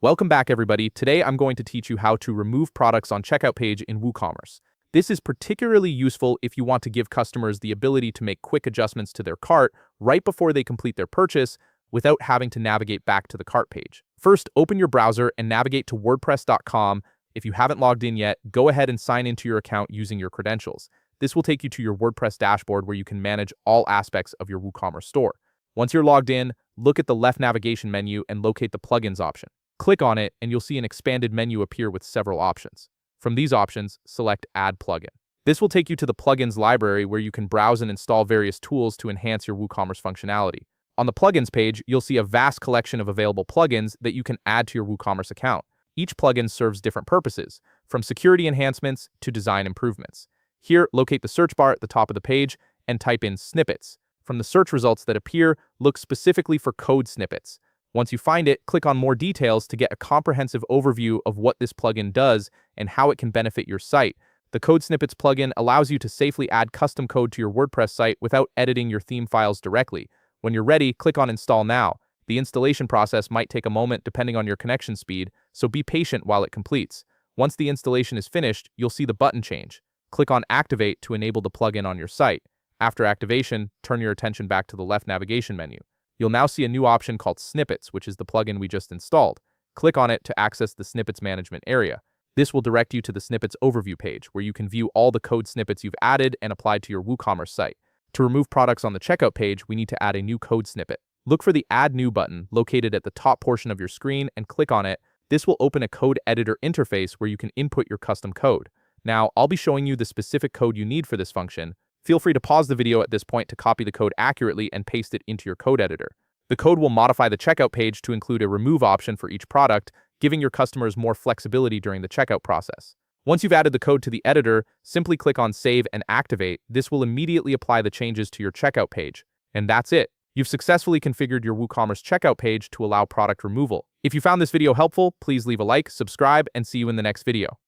Welcome back, everybody. Today, I'm going to teach you how to remove products on checkout page in Woocommerce. This is particularly useful if you want to give customers the ability to make quick adjustments to their cart right before they complete their purchase without having to navigate back to the cart page. First, open your browser and navigate to wordpress.com. If you haven't logged in yet, go ahead and sign into your account using your credentials. This will take you to your WordPress dashboard where you can manage all aspects of your WooCommerce store. Once you're logged in, look at the left navigation menu and locate the plugins option. Click on it and you'll see an expanded menu appear with several options. From these options, select Add Plugin. This will take you to the plugins library where you can browse and install various tools to enhance your WooCommerce functionality. On the plugins page, you'll see a vast collection of available plugins that you can add to your WooCommerce account. Each plugin serves different purposes, from security enhancements to design improvements. Here, locate the search bar at the top of the page and type in snippets. From the search results that appear, look specifically for code snippets. Once you find it, click on More Details to get a comprehensive overview of what this plugin does and how it can benefit your site. The Code Snippets plugin allows you to safely add custom code to your WordPress site without editing your theme files directly. When you're ready, click on Install Now. The installation process might take a moment depending on your connection speed, so be patient while it completes. Once the installation is finished, you'll see the button change. Click on Activate to enable the plugin on your site. After activation, turn your attention back to the left navigation menu. You'll now see a new option called Snippets, which is the plugin we just installed. Click on it to access the Snippets Management area. This will direct you to the Snippets Overview page, where you can view all the code snippets you've added and applied to your WooCommerce site. To remove products on the checkout page, we need to add a new code snippet. Look for the Add New button located at the top portion of your screen and click on it. This will open a code editor interface where you can input your custom code. Now, I'll be showing you the specific code you need for this function. Feel free to pause the video at this point to copy the code accurately and paste it into your code editor. The code will modify the checkout page to include a remove option for each product, giving your customers more flexibility during the checkout process. Once you've added the code to the editor, simply click on Save and Activate. This will immediately apply the changes to your checkout page. And that's it. You've successfully configured your WooCommerce checkout page to allow product removal. If you found this video helpful, please leave a like, subscribe, and see you in the next video.